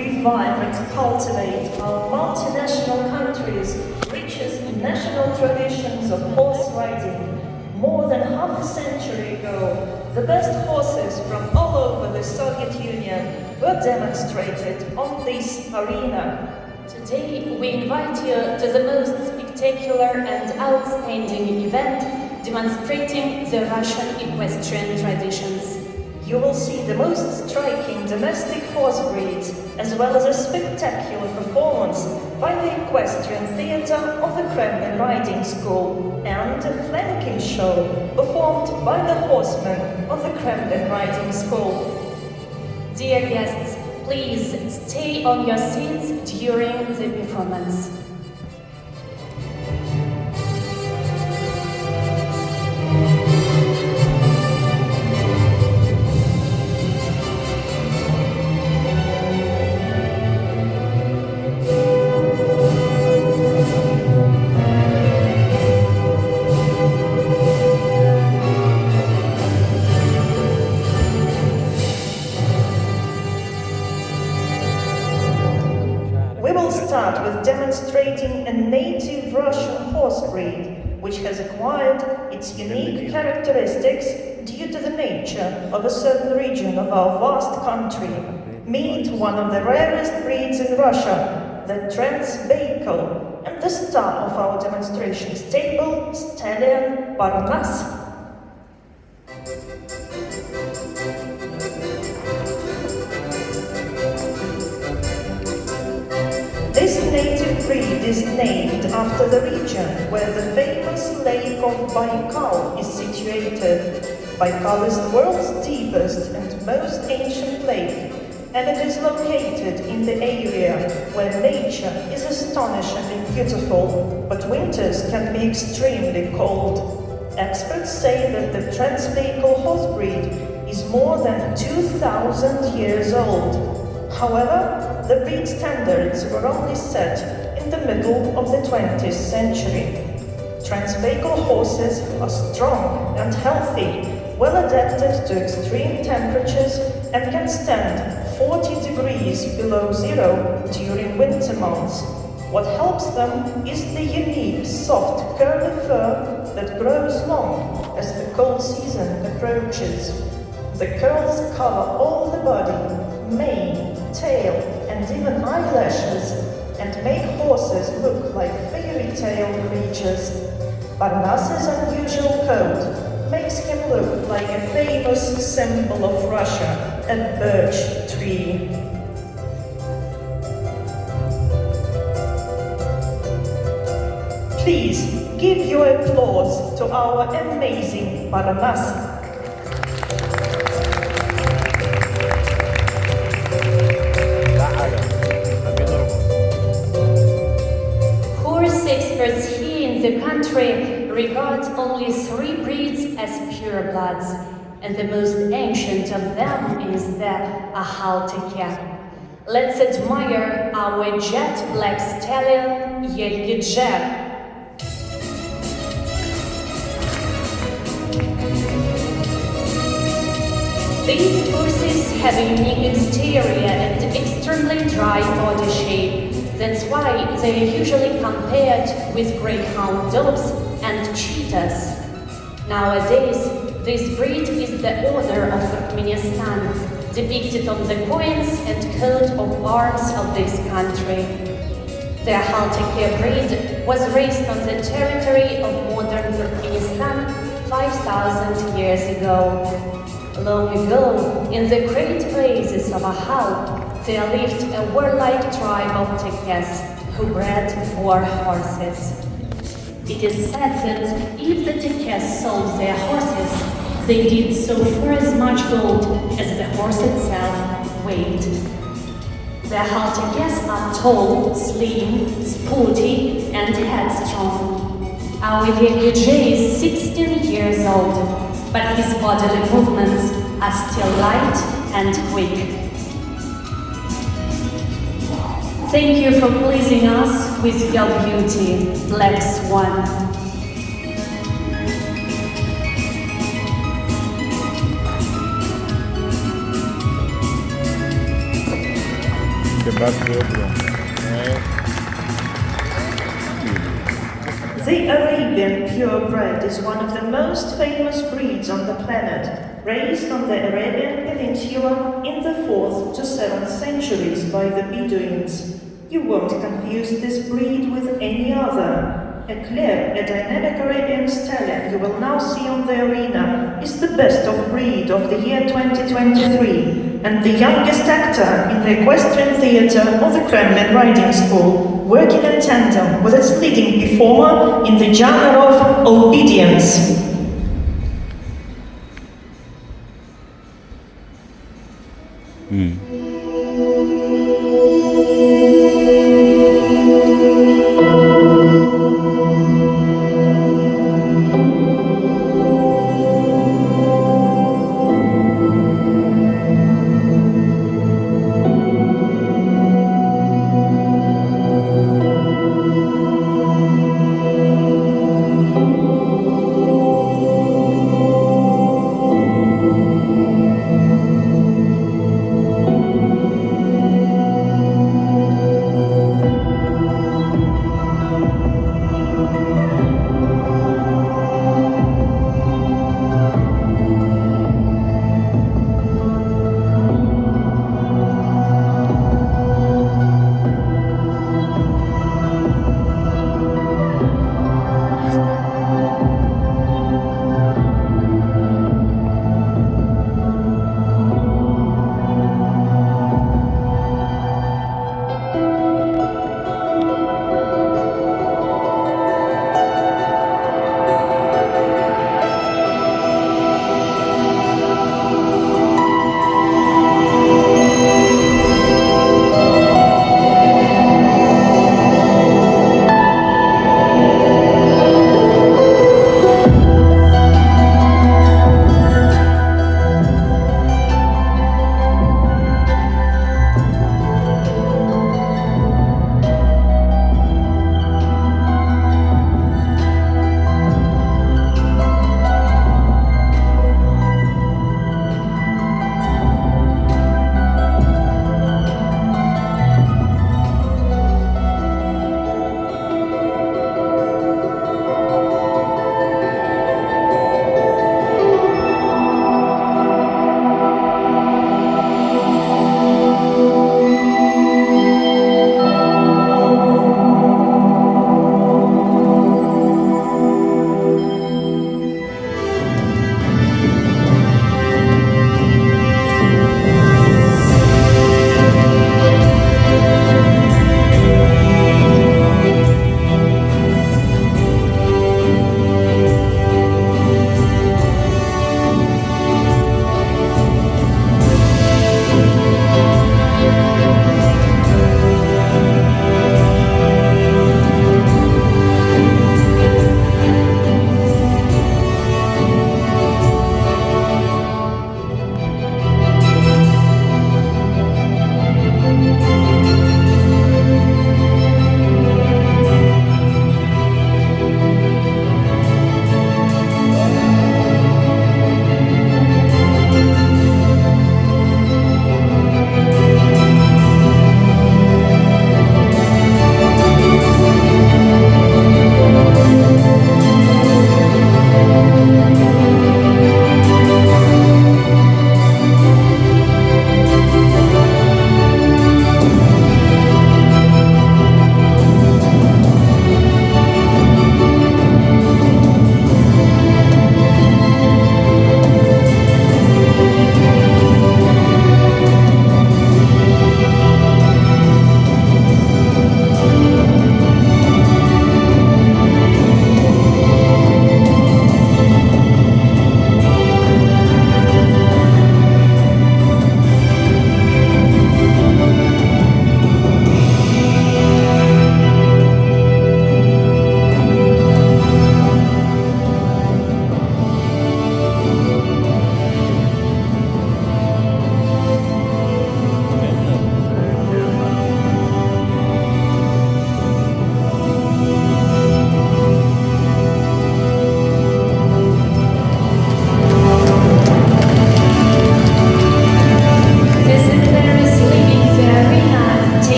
revive and cultivate our multinational country's richest national traditions of horse riding. More than half a century ago, the best horses from all over the Soviet Union were demonstrated on this arena. Today, we invite you to the most spectacular and outstanding event demonstrating the Russian equestrian traditions. You will see the most striking domestic horse breeds, as well as a spectacular performance by the equestrian theatre of the Kremlin Riding School and a flanking show performed by the horsemen of the Kremlin Riding School. Dear guests, please stay on your seats during the performance. Start with demonstrating a native Russian horse breed, which has acquired its unique characteristics due to the nature of a certain region of our vast country. Meet one of the rarest breeds in Russia, the Transbaikal, and the star of our demonstration stable, stallion Parnas. This native breed is named after the region where the famous lake of Baikal is situated. Baikal is the world's deepest and most ancient lake, and it is located in the area where nature is astonishingly beautiful, but winters can be extremely cold. Experts say that the Transbaikal horse breed is more than 2,000 years old. However, the breed standards were only set in the middle of the 20th century. Transbaikal horses are strong and healthy, well adapted to extreme temperatures, and can stand 40 degrees below zero during winter months. What helps them is the unique, soft, curly fur that grows long as the cold season approaches. The curls cover all the body, mane, tail, and even eyelashes, and make horses look like fairy tale creatures. Parnas's unusual coat makes him look like a famous symbol of Russia, a birch tree. Please give your applause to our amazing Parnas. Experts here in the country regard only 3 breeds as purebloods, and the most ancient of them is the Akhaltiki. Let's admire our jet black stallion Yelgidze. These horses have a unique exterior and extremely dry body shape. That's why they are usually compared with greyhound dogs and cheetahs. Nowadays, this breed is the order of Turkmenistan, depicted on the coins and coat of arms of this country. The Akhaltiki breed was raised on the territory of modern Turkmenistan 5,000 years ago. Long ago, in the great oasis of Akhal, there lived a warlike tribe of Tekes who bred war horses. It is said that if the Tekes sold their horses, they did so for as much gold as the horse itself weighed. The Akhaltikis are tall, slim, sporty, and headstrong. Our Yelgidze is 16 years old, but his bodily movements are still light and quick. Thank you for pleasing us with your beauty, Black Swan. The Arabian purebred is one of the most famous breeds on the planet, raised on the Arabian Peninsula in the 4th to 7th centuries by the Bedouins. You won't confuse this breed with any other. Eclair, a dynamic Arabian stallion you will now see on the arena, is the best of breed of the year 2023 and the youngest actor in the equestrian theatre of the Kremlin Riding School, working in tandem with its leading performer in the genre of obedience.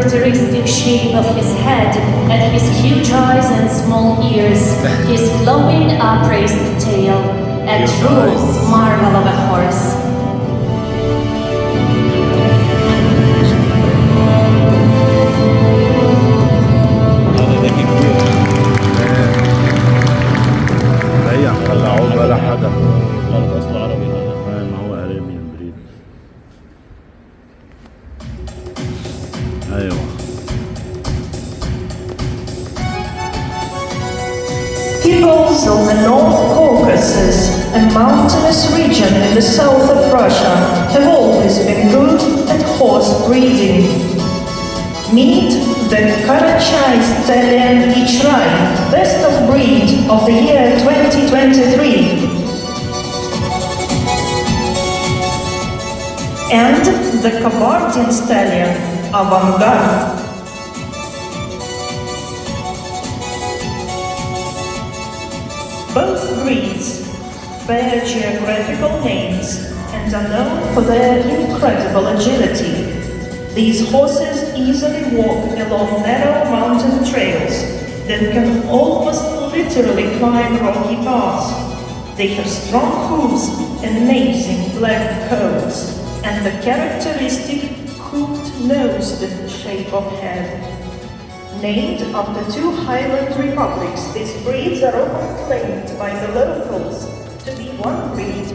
characteristic shape of his head and his huge eyes and small ears, his flowing upraised tail, a true marvel of a horse. طلعوه بلا حدا. غلط اصله عربي هذا. ما هو اريبيان بريد. ايوه. Peoples of the North Caucasus, a mountainous region in the south of Russia, have always been good at horse breeding. Meet the Karachay Stallion Ichrai, best of breed of the year 2023. And the Kabartin Stallion, Avantgarde. Both breeds bear geographical names and are known for their incredible agility. These horses easily walk along narrow mountain trails that can almost literally climb rocky paths. They have strong hooves, amazing black coats, and the characteristic hooked nosed shape of head. Named after two highland republics, these breeds are often claimed by the locals to be one breed.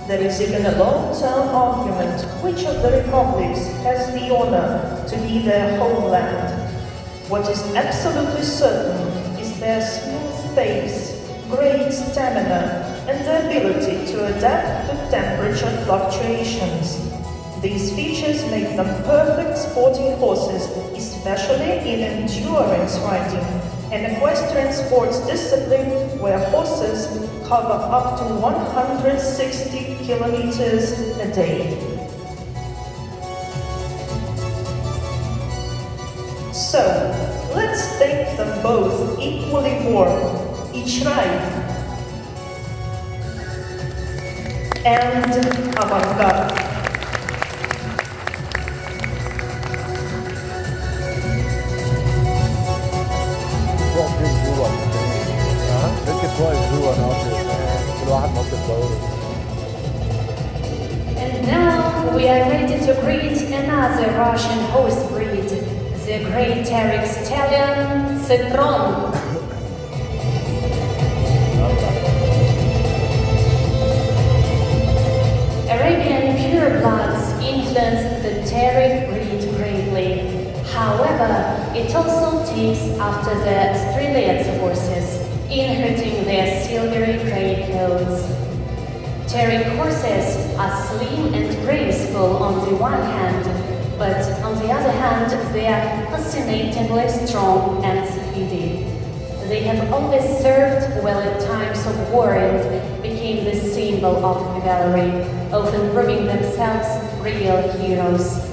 There is even a long-term argument which of the republics has the honor to be their homeland. What is absolutely certain is their smooth pace, great stamina, and the ability to adapt to temperature fluctuations. These features make them perfect sporting horses, especially in endurance riding, an equestrian sports discipline where horses cover up to 160 kilometers a day. So, let's take them both equally warm, each ride, and avant-garde. And now we are ready to greet another Russian horse breed, the Great Tarik Stallion, Citron. Arabian purebloods influenced the Tarik breed greatly. However, it also takes after the Strelets horses, inheriting their silvery gray coats. Tarik horses are slim and graceful on the one hand, but on the other hand, they are fascinatingly strong and speedy. They have always served well in times of war and became the symbol of cavalry, often proving themselves real heroes.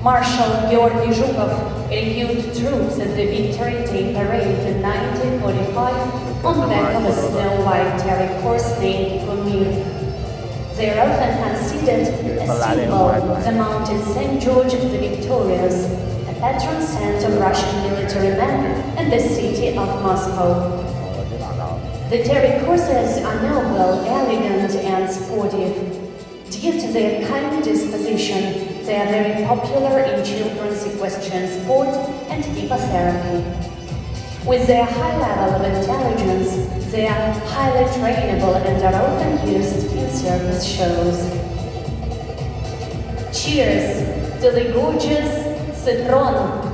Marshal Georgy Zhukov reviewed troops at the Victory Day Parade in 1945 on the back of a snow-white Tarik horse named Kumir. They are often considered a symbol, the mounted St. George the Victorious, a patron saint of Russian military men and the city of Moscow. The Tarik horses are noble, elegant, and sportive. Due to their kind disposition, they are very popular in children's equestrian sport and hippotherapy. With their high level of intelligence, they are highly trainable and are often used in circus shows. Cheers to the gorgeous Citron!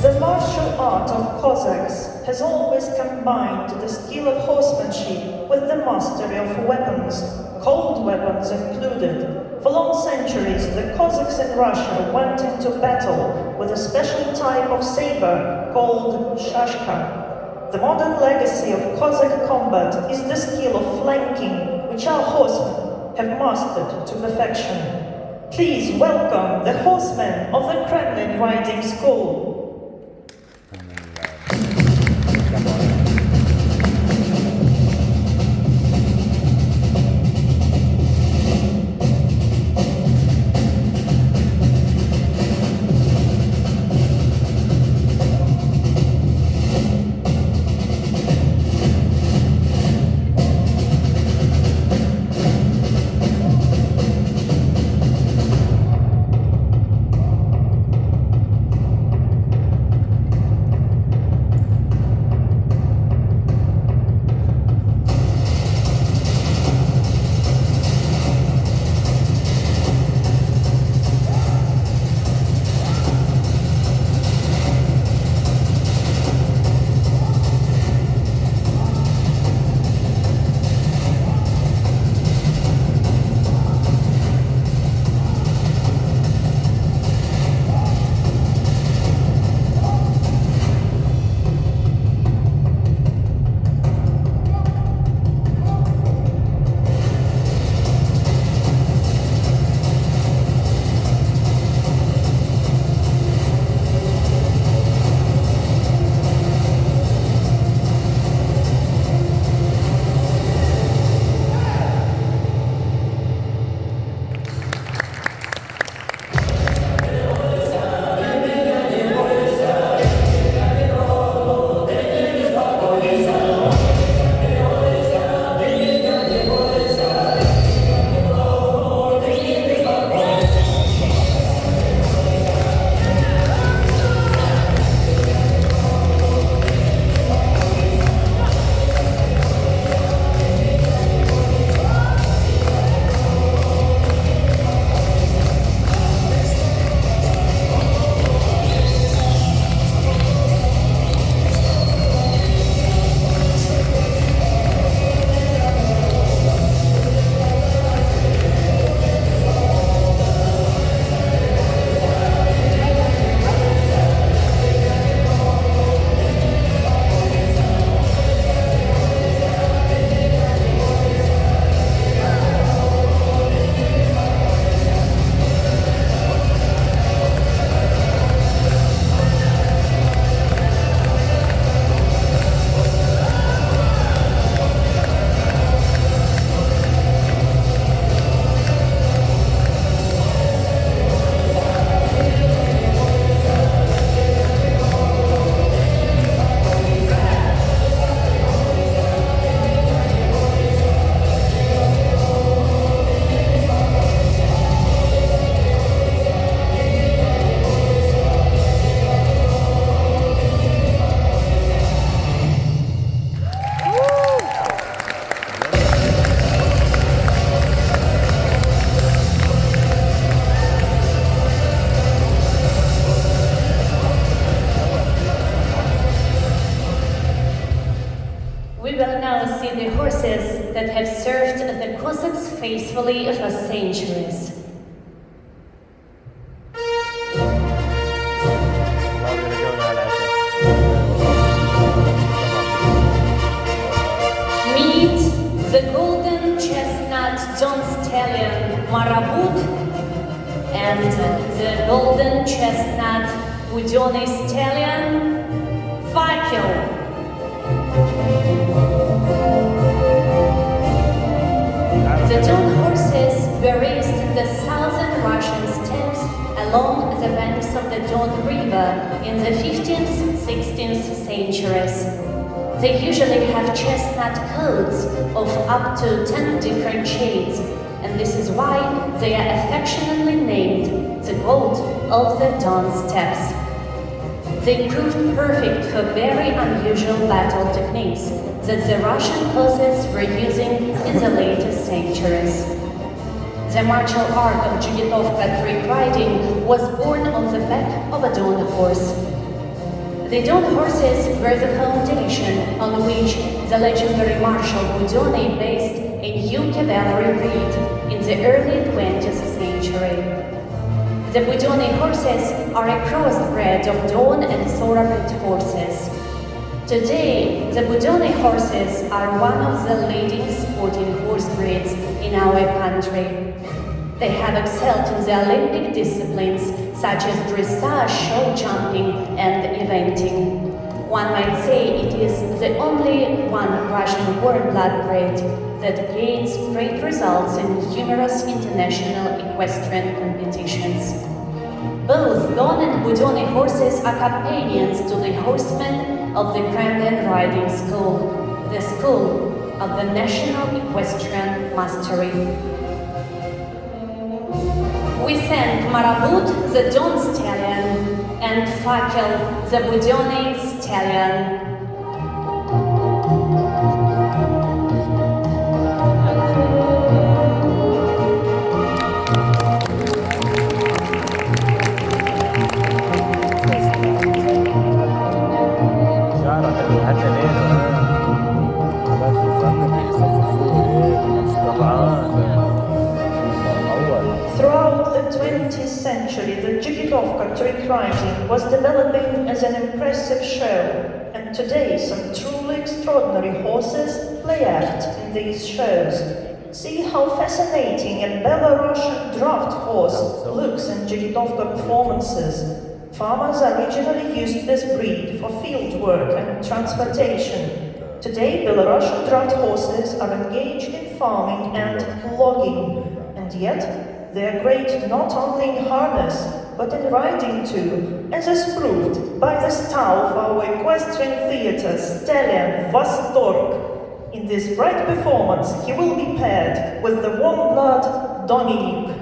The martial art of Cossacks has always combined the skill of horsemanship with the mastery of weapons, cold weapons included. For long centuries, the Cossacks in Russia went into battle with a special type of saber called shashka. The modern legacy of Cossack combat is the skill of flanking, which our horsemen have mastered to perfection. Please welcome the horsemen of the Kremlin Riding School. that have served the Cossacks faithfully for centuries. Meet the golden chestnut Don Stallion Marabut and the golden chestnut Udony Stallion Khayul. The Don horses were raised in the southern Russian steppes along the banks of the Don River in the 15th, 16th centuries. They usually have chestnut coats of up to 10 different shades, and this is why they are affectionately named the gold of the Don steppes. They proved perfect for very unusual battle techniques that the Russian Cossacks were using in the later centuries. The martial art of Juditovka trick riding was born on the back of a Don horse. The Don horses were the foundation on which the legendary Marshal Udony based a new cavalry breed in the early 20th century. The Udony horses are a crossbred of Don and thoroughbred horses. Today, the Budoni horses are one of the leading sporting horse breeds in our country. They have excelled in the Olympic disciplines such as dressage, show jumping, and eventing. One might say it is the only one Russian-born blood breed that gains great results in numerous international equestrian competitions. Both Don and Budoni horses are companions to the horsemen of the Kremlin Riding School, the school of the national equestrian mastery. We thank Marabut, the Don stallion, and Fakel, the Budoni stallion. Throughout the 20th century, the Jigidovka trick riding was developing as an impressive show, and today some truly extraordinary horses play act in these shows. See how fascinating a Belarusian draft horse looks in Jigidovka performances. Farmers originally used this breed for field work and transportation. Today, Belarusian draft horses are engaged in farming and logging, and yet they are great not only in harness, but in riding too, as is proved by the star of our equestrian theatre, stallion Vostok. In this bright performance, he will be paired with the warm-blood Dominik.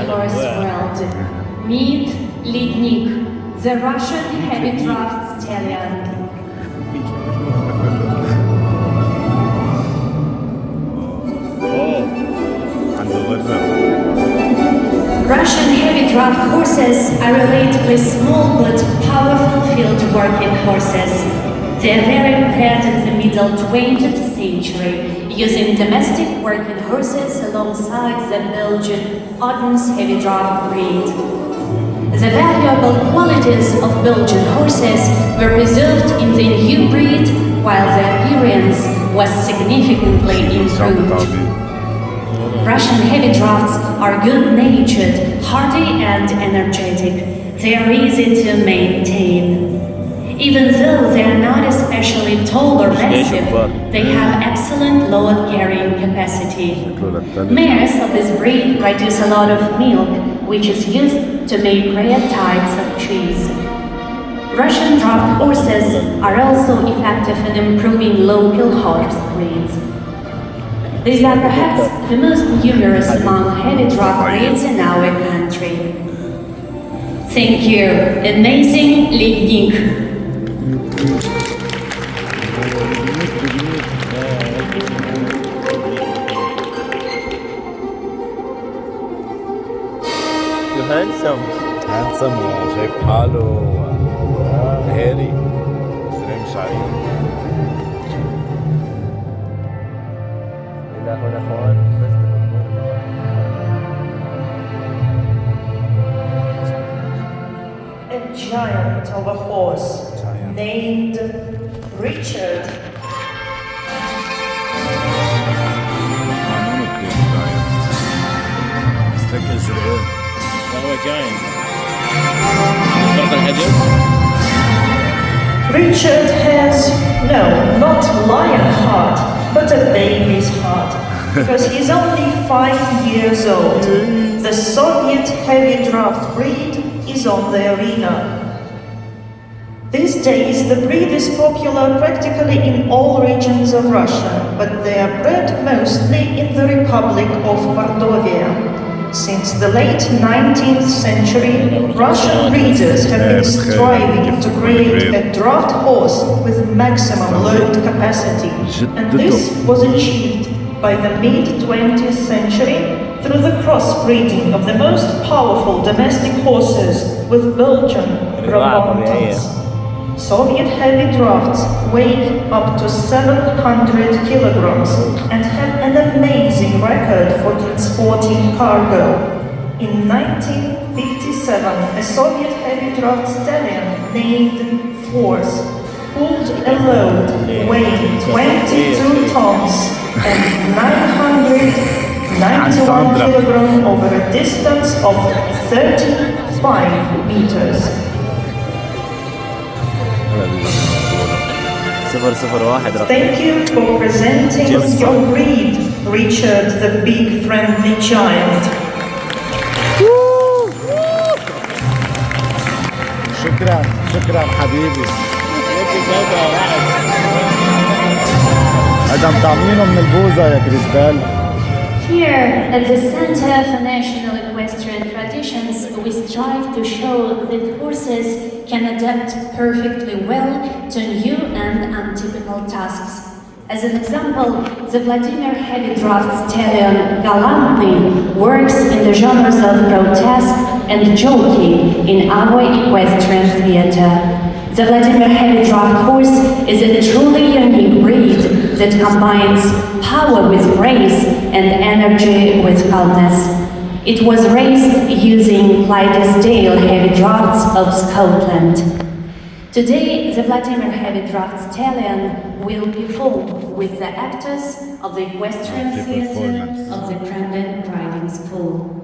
horse world. Meet Lidnik, the Russian heavy draft stallion. Russian heavy draft horses are relatively small but powerful field working horses. They are very prepared in the middle 20th century, using domestic working horses alongside the Belgian Ottens heavy draft breed. The valuable qualities of Belgian horses were preserved in the new breed, while their appearance was significantly improved. Russian heavy drafts are good-natured, hardy and energetic. They are easy to maintain. Even though they are not especially tall or massive, they have excellent load-carrying capacity. Mares of this breed produce a lot of milk, which is used to make rare types of cheese. Russian draft horses are also effective in improving local horse breeds. These are perhaps the most numerous among heavy draft breeds in our country. Thank you, amazing Lidnik. هانسم شايف حاله هادي سلام شعري. إلى هنا اخوان A giant of a horse named Richard. مسلك الجرعان هو جاينت فرق الحجم. Richard has, no, not lion heart, but a baby's heart, because he's only 5 years old. The Soviet heavy draft breed is on the arena. These days, the breed is popular practically in all regions of Russia, but they are bred mostly in the Republic of Mordovia. Since the late 19th century, Russian breeders have been striving to create a draft horse with maximum load capacity, and this was achieved by the mid-20th century through the crossbreeding of the most powerful domestic horses with Belgian Kremlin. Soviet heavy drafts weigh up to 700 kilograms and have an amazing record for transporting cargo. In 1957, a Soviet heavy draft stallion named Force pulled a load weighing 22 tons and 991 kilograms over a distance of 35 meters. 001 Thank you for presenting your breed, Richard the big friendly giant. شكرا حبيبي. هذا مطعمينه من البوزة يا كريستال. Here, at the Center for National Equestrian Traditions, we strive to show that horses can adapt perfectly well to new and untypical tasks. As an example, the Vladimir heavy draft stallion gallantly works in the genres of grotesque and jockey in our equestrian theatre. The Vladimir heavy draft horse is a truly unique breed that combines power with grace and energy with calmness. It was raised using Clydesdale heavy drafts of Scotland. Today, the Vladimir heavy draft stallion will perform with the actors of the equestrian theatre of the Kremlin Riding School.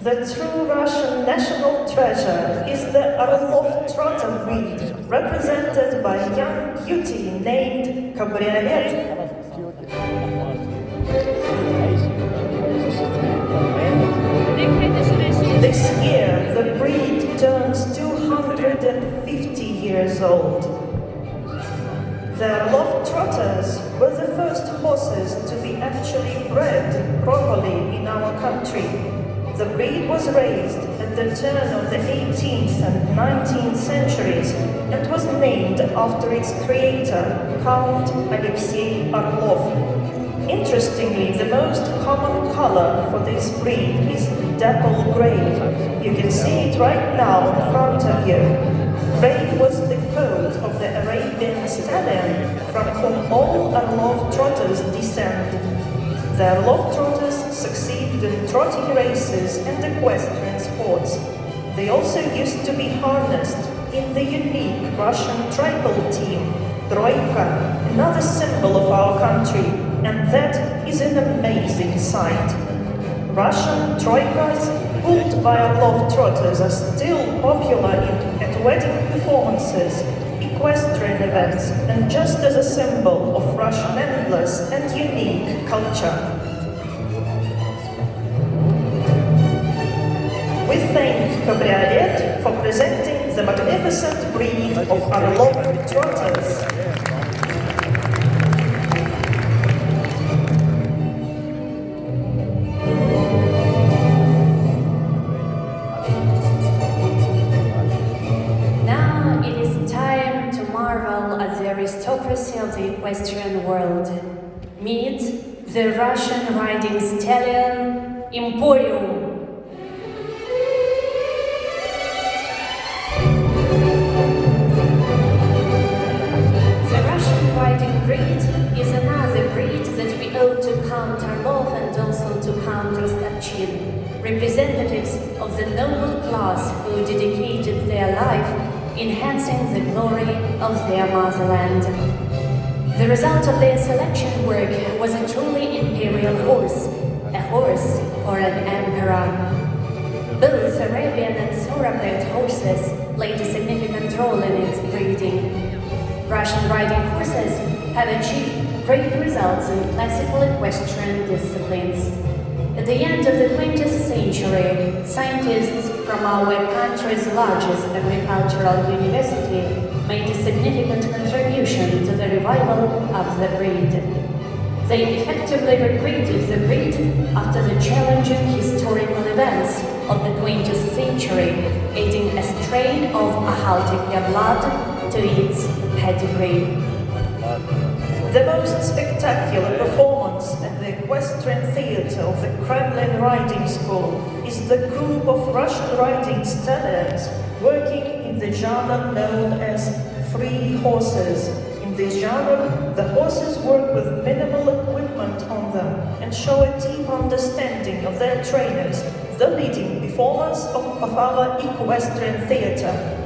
The true Russian national treasure is the Orlov trotter breed, represented by a young beauty named Cabriolet. This year, the breed turns 250 years old. The Orlov trotters were the first horses to be actually bred properly in our country. The breed was raised at the turn of the 18th and 19th centuries and was named after its creator, Count Alexei Orlov. Interestingly, the most common color for this breed is dapple gray. You can see it right now in front of you. Gray was the coat of the Arabian stallion from whom all Orlov trotters descend. The Orlov trotters succeeded in trotting races and equestrian sports. They also used to be harnessed in the unique Russian tribal team, Troika, another symbol of our country, and that is an amazing sight. Russian troikas pulled by Orlov trotters are still popular at wedding performances, equestrian events, and just as a symbol of Russian endless and unique culture. We thank Cabriolet for presenting the magnificent breed of Orlov trotters. Aristocracy of the equestrian world. Meet the Russian riding stallion Emporium. The Russian riding breed is another breed that we owe to Count Orlov and also to Count Rostopchin, representatives of the noble class who dedicated their life enhancing the glory of their motherland. The result of their selection work was a truly imperial horse, a horse for an emperor. Both Arabian and thoroughbred horses played a significant role in its breeding. Russian riding horses have achieved great results in classical equestrian disciplines. At the end of the 20th century, scientists from our country's largest agricultural university made a significant contribution to the revival of the breed. They effectively recreated the breed after the challenging historical events of the 20th century, adding a strain of Ahaltipia blood to its pedigree. The most spectacular performance at the equestrian theatre of the Kremlin Riding School is the group of Russian riding stallions working in the genre known as free horses. In this genre, the horses work with minimal equipment on them and show a deep understanding of their trainers, the leading performers of our equestrian theatre.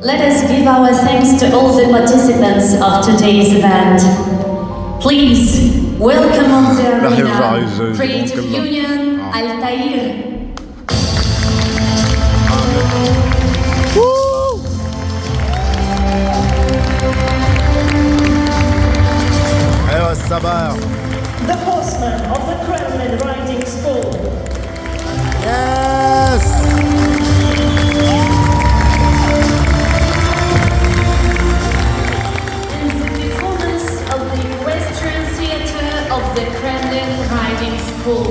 Let us give our thanks to all the participants of today's event. Please welcome on the arena Creative Union التي. ايوه السبع. The horsemen of the Kremlin Riding School. Yes. In the performance of the equestrian theater of the Kremlin Riding School.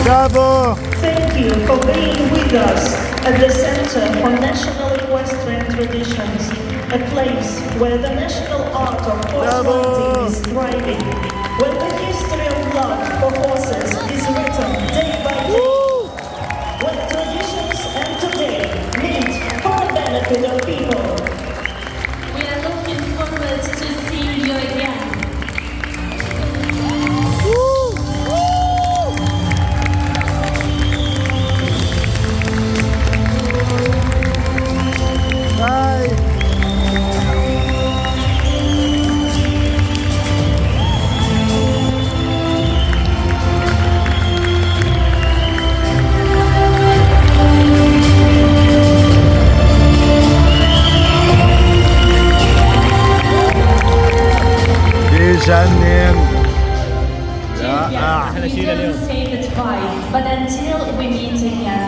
Bravo. Thank you for being with us at the Center for National Equestrian Traditions, a place where the national art of horse riding is thriving, where the history of love for horses is written day by day, where traditions and today meet for the benefit of people. We are looking forward to seeing you again.